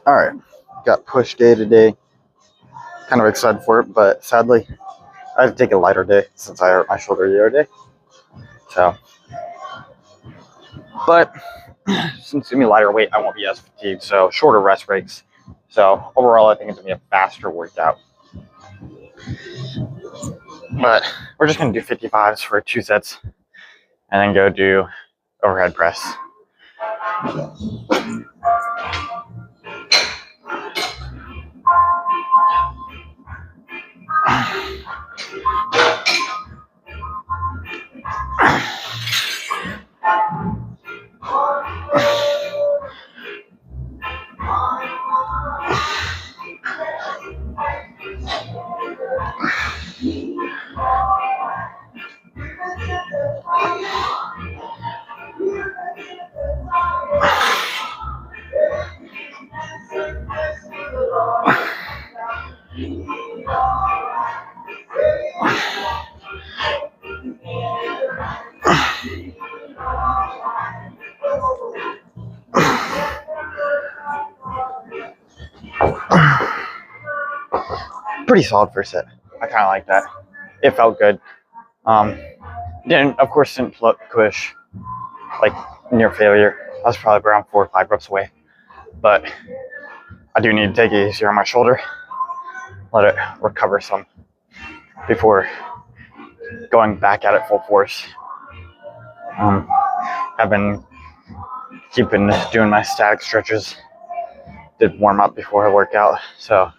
All right, got push day today. Kind of excited for it, but sadly, I had to take a lighter day since I hurt my shoulder the other day. So, but since it's gonna be lighter weight, I won't be as fatigued. So, shorter rest breaks. So, overall, I think it's gonna be a faster workout. But we're just gonna do 55s for 2 sets, and then go do overhead press. Pretty solid first set. I kind of like that. It felt good. Of course, didn't push like near failure. I was probably around 4 or 5 reps away, but I do need to take it easier on my shoulder, let it recover some before going back at it full force. I've been doing my static stretches. Did warm up before I work out, so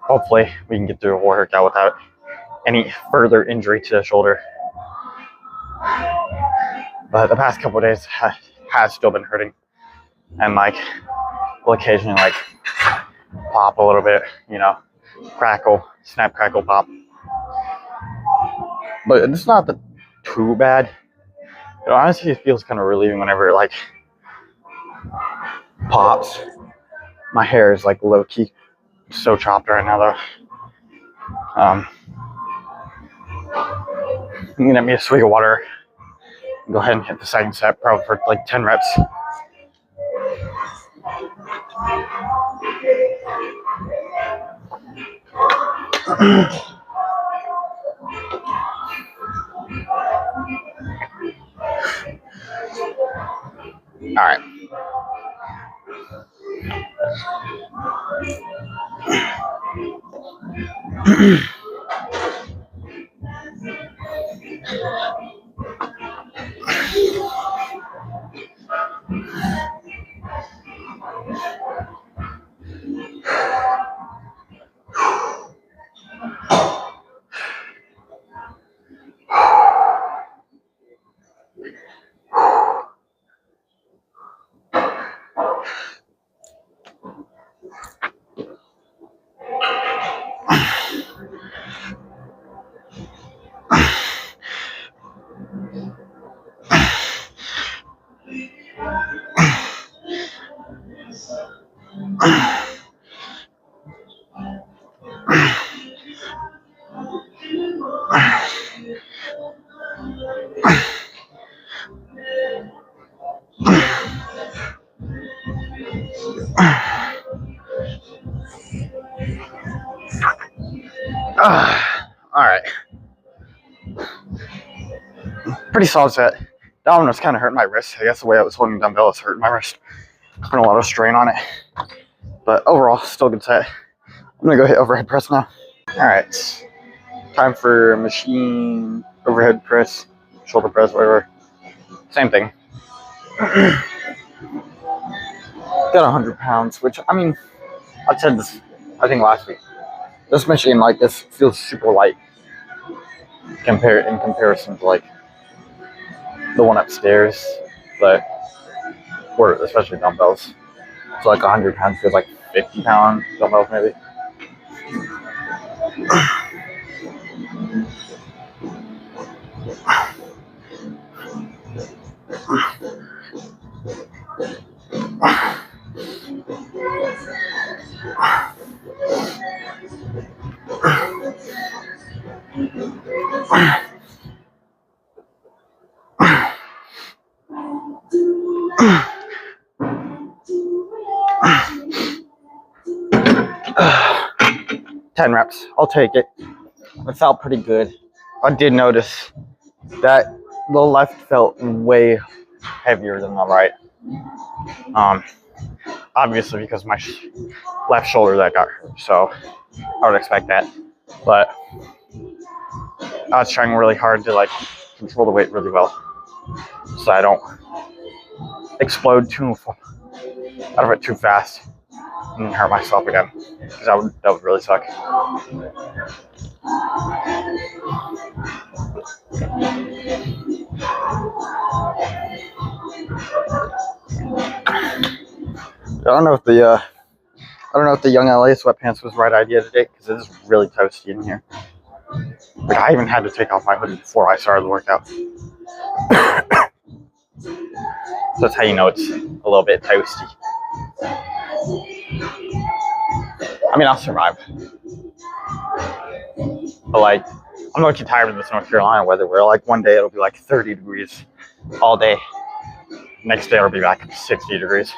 hopefully we can get through a workout without any further injury to the shoulder. But the past couple of days has still been hurting, and will occasionally pop a little bit, crackle, snap, crackle, pop. But it's not too bad. Honestly, it feels kind of relieving whenever it pops. My hair is low key so chopped right now though. I'm gonna get me a swig of water. Go ahead and hit the second set, probably for 10 reps. All right. All right. Pretty solid set. That one was kind of hurting my wrist. I guess the way I was holding the dumbbell was hurting my wrist. Putting a lot of strain on it. But overall, still a good set. I'm going to go hit overhead press now. All right. Time for machine overhead press, shoulder press, whatever. Same thing. Got 100 pounds, which, I said this, I think last week. This machine like this feels super light in comparison to the one upstairs, but or especially dumbbells. So 100 pounds feels like 50-pound dumbbells maybe. 10 reps. I'll take it. It felt pretty good. I did notice that the left felt way heavier than the right. Obviously because my left shoulder that got hurt, so I would expect that. But I was trying really hard to like control the weight really well, so I don't explode too out of it too fast and hurt myself again, because that would really suck. I don't know if the Young LA sweatpants was the right idea today, because it is really toasty in here. Like, I even had to take off my hoodie before I started the workout. So that's how you know it's a little bit toasty. I mean, I'll survive. But like, I'm looking tired of this North Carolina weather where like one day it'll be like 30 degrees all day. Next day it'll be like 60 degrees.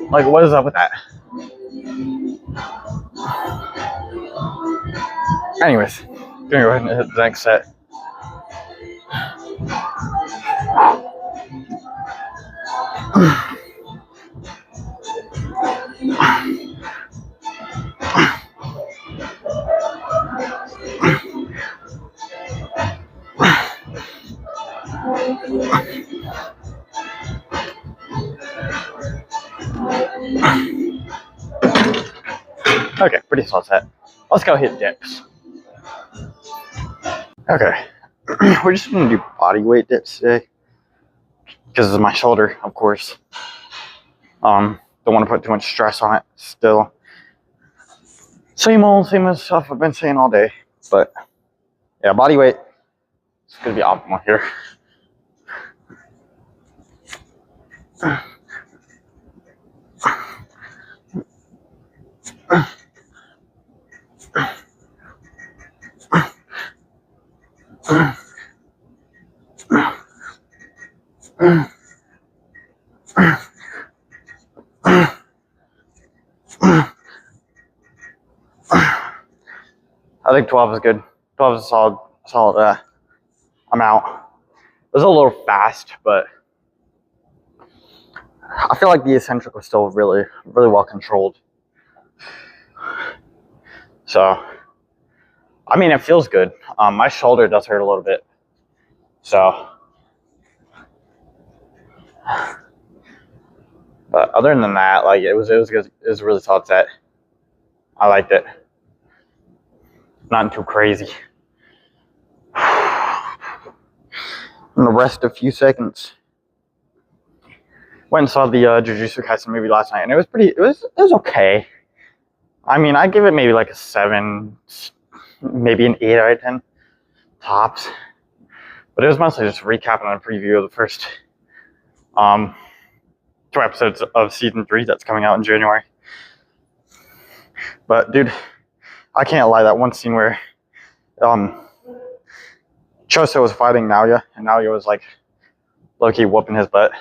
Like, what is up with that? Anyways, gonna go ahead and hit the next set. Okay, pretty solid set. Let's go hit dips. Okay, we're just gonna do body weight dips today because of my shoulder, of course. Don't want to put too much stress on it. Still, same old stuff I've been saying all day. But yeah, body weight is gonna be optimal here. I think 12 is good. 12 is a solid amount. It was a little fast, but I feel like the eccentric was still really well controlled. So, I mean, it feels good. My shoulder does hurt a little bit. So, but other than that, like it was good. It was a really solid set. I liked it. Not too crazy. I'm gonna rest a few seconds. Went and saw the Jujutsu Kaisen movie last night, and it was okay. I mean, I'd give it maybe like a 7, maybe an 8 out of 10 tops. But it was mostly just recapping and a preview of the first 2 episodes of season 3 that's coming out in January. But dude, I can't lie, that one scene where Choso was fighting Naoya, and Naoya was like low-key whooping his butt,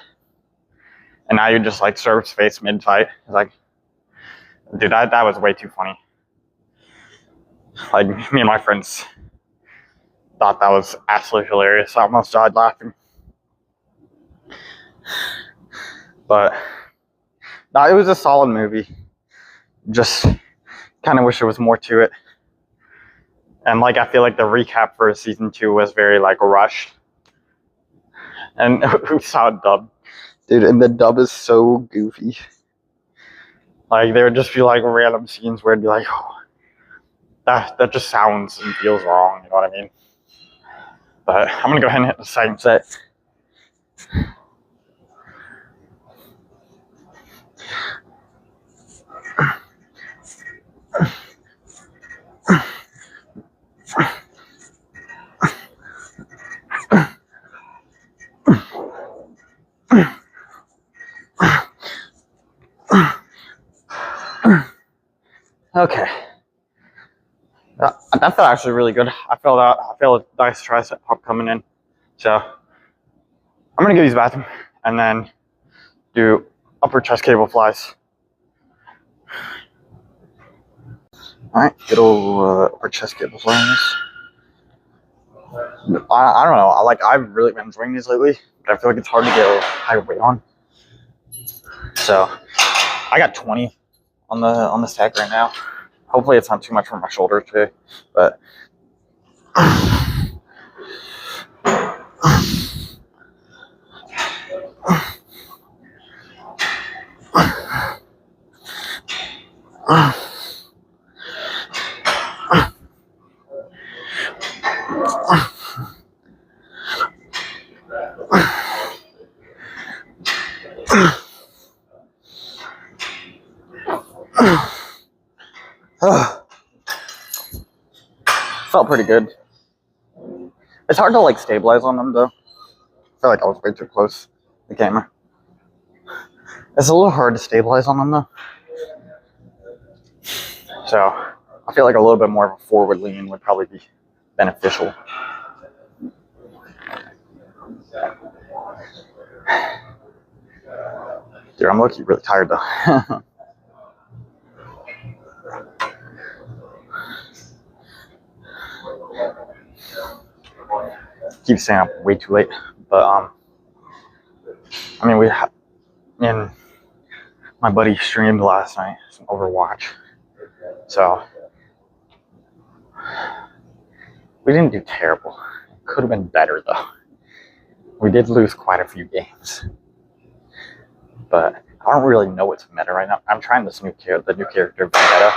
and Naoya just like serves face mid-fight. It's like, dude, that was way too funny. Like, me and my friends thought that was absolutely hilarious. I almost died laughing. But no, it was a solid movie. Just kind of wish there was more to it. And like, I feel like the recap for season 2 was very like rushed. And we saw it dubbed, dude, and the dub is so goofy. Like, there would just be like random scenes where it'd be like, oh, that just sounds and feels wrong. You know what I mean? But I'm gonna go ahead and hit the second set. Okay. That felt actually really good. I felt a nice tricep pump coming in. So I'm gonna go use the bathroom and then do upper chest cable flies. Alright, good old upper chest cables lines. I don't know. I've really been enjoying these lately, but I feel like it's hard to get a high weight on. So I got 20 on the stack right now. Hopefully it's not too much for my shoulder today, but felt pretty good. It's hard to like stabilize on them though. I feel like I was way too close to the camera. It's a little hard to stabilize on them though. So I feel like a little bit more of a forward lean would probably be beneficial. Dude, I'm low-key really tired though. Keep staying up way too late, but I mean, my buddy streamed last night some Overwatch, so we didn't do terrible. Could have been better though. We did lose quite a few games, but I don't really know what's meta right now. I'm trying the new character Vendetta.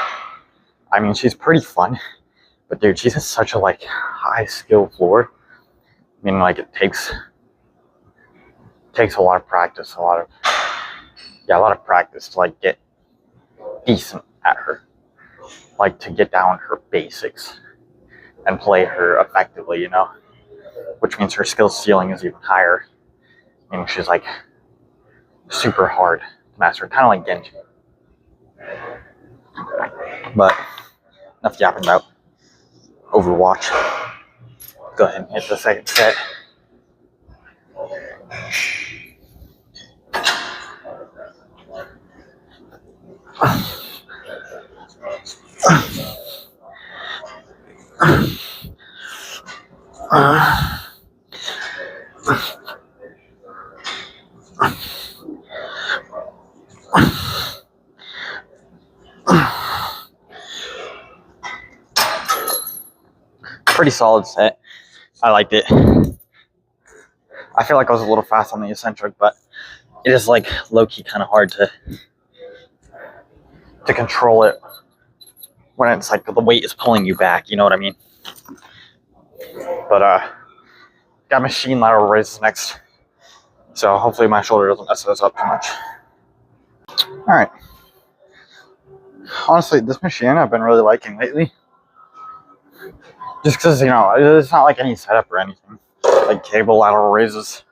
I mean, she's pretty fun, but dude, she's has such a like high skill floor. I mean, like it takes a lot of practice, a lot of practice to like get decent at her, like to get down her basics and play her effectively, you know, which means her skill ceiling is even higher. I mean, she's like super hard to master, kind of like Genji. But enough yapping about Overwatch. Go ahead and hit the second set. Pretty solid set. I liked it. I feel like I was a little fast on the eccentric, but it is like low-key kind of hard to control it when it's like the weight is pulling you back, you know what I mean? But got machine lateral raises next, so hopefully my shoulder doesn't mess this up too much. All right. Honestly, this machine I've been really liking lately. Just because, you know, it's not like any setup or anything. Like cable lateral raises.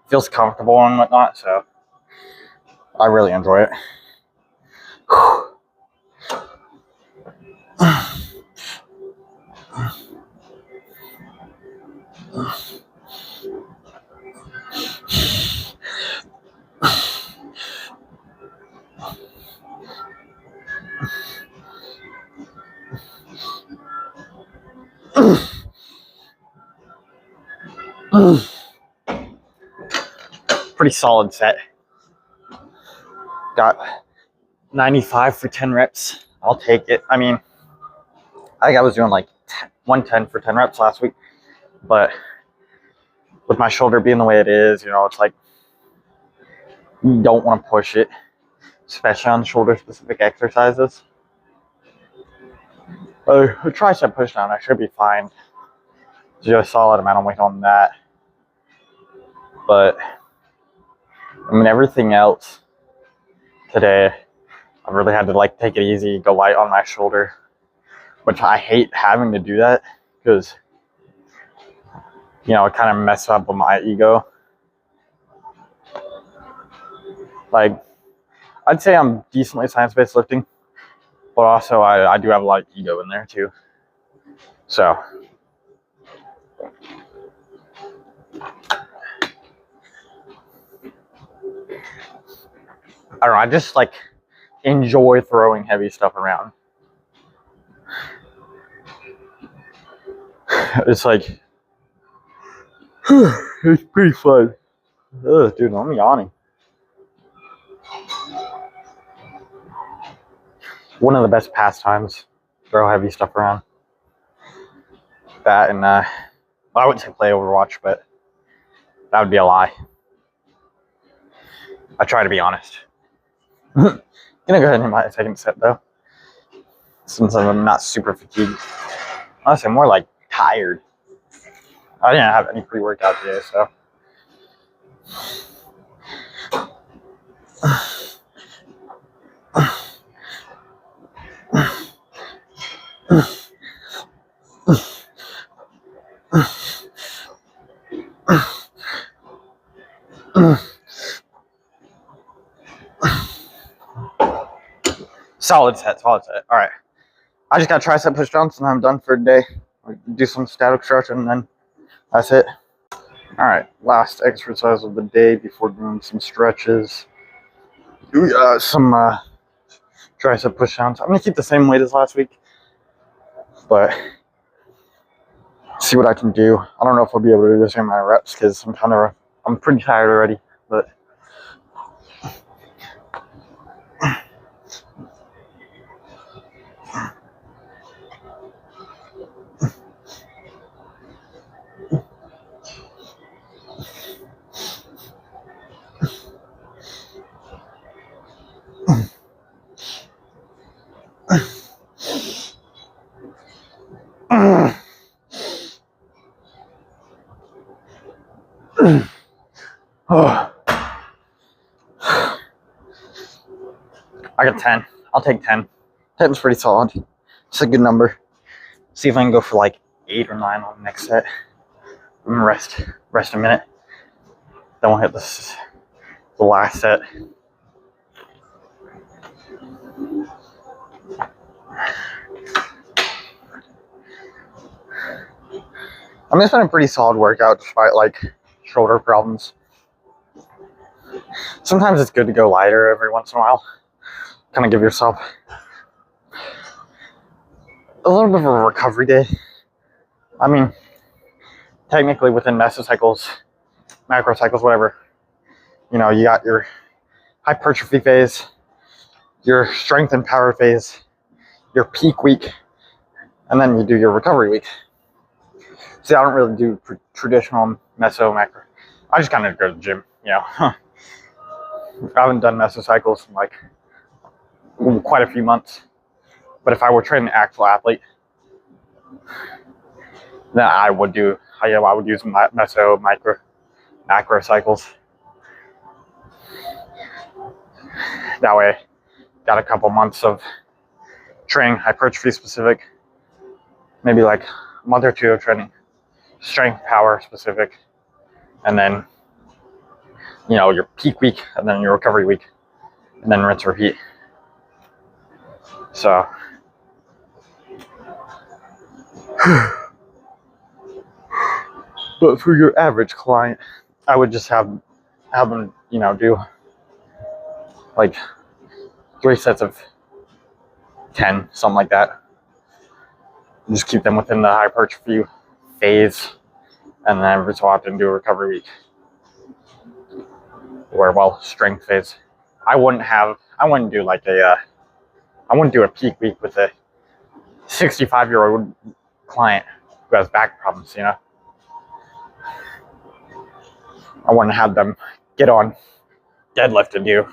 Feels comfortable and whatnot, so I really enjoy it. Pretty solid set. Got 95 for 10 reps. I'll take it. I mean, I think I was doing like 110 for 10 reps last week, but with my shoulder being the way it is, you know, it's like you don't want to push it, especially on shoulder specific exercises. A tricep push down, I should be fine. Do a solid amount of weight on that. But I mean, everything else today, I really had to like take it easy, go light on my shoulder, which I hate having to do that because, you know, it kind of messes up with my ego. Like, I'd say I'm decently science-based lifting, but also I do have a lot of ego in there too. So I don't know, I just like enjoy throwing heavy stuff around. It's like, it's pretty fun. Ugh, dude, I'm yawning. One of the best pastimes, throw heavy stuff around. That and, well, I wouldn't say play Overwatch, but that would be a lie. I try to be honest. Gonna go ahead and hit my second set though, since I'm not super fatigued. Honestly, I'm more like tired. I didn't have any pre-workout today, so. Solid set, solid set. All right. I just got tricep push downs and I'm done for today. Do some static stretch and then that's it. All right, last exercise of the day before doing some stretches. Some tricep push downs. I'm gonna keep the same weight as last week, but see what I can do. I don't know if I'll be able to do the same amount of reps because I'm pretty tired already, but. Oh. I got 10. I'll take 10. 10's pretty solid. It's a good number. See if I can go for like 8 or 9 on the next set. I'm gonna rest a minute. Then we'll hit the last set. I mean, it's been a pretty solid workout despite like shoulder problems. Sometimes it's good to go lighter every once in a while. Kind of give yourself a little bit of a recovery day. I mean, technically within mesocycles, macrocycles, whatever, you know, you got your hypertrophy phase, your strength and power phase, your peak week, and then you do your recovery week. See, I don't really do traditional meso macro. I just kind of go to the gym, you know. I haven't done mesocycles in like quite a few months. But if I were training an actual athlete, then I would use meso, macro cycles. That way, got a couple months of training hypertrophy specific, maybe like a month or two of training strength power specific, and then, you know, your peak week and then your recovery week, and then rinse repeat. So but for your average client, I would just have them, you know, do like 3 sets of 10, something like that. Just keep them within the hypertrophy phase, and then every so often do a recovery week. Or, well, strength phase. I wouldn't do like I wouldn't do a peak week with a 65-year-old client who has back problems, you know. I wouldn't have them get on deadlift and do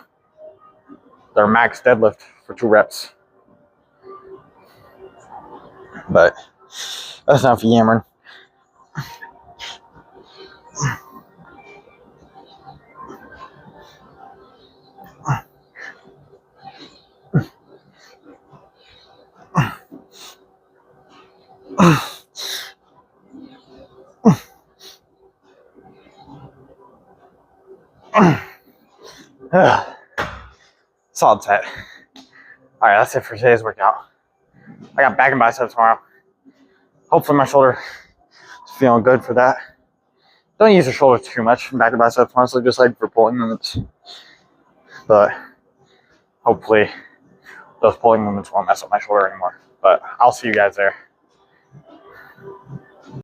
their max deadlift for 2 reps. But that's not for yammering. Solid set. All right, that's it for today's workout. I got back and biceps tomorrow. Hopefully my shoulder is feeling good for that. Don't use your shoulder too much. Back and biceps mostly just like for pulling movements. But hopefully those pulling movements won't mess up my shoulder anymore. But I'll see you guys there.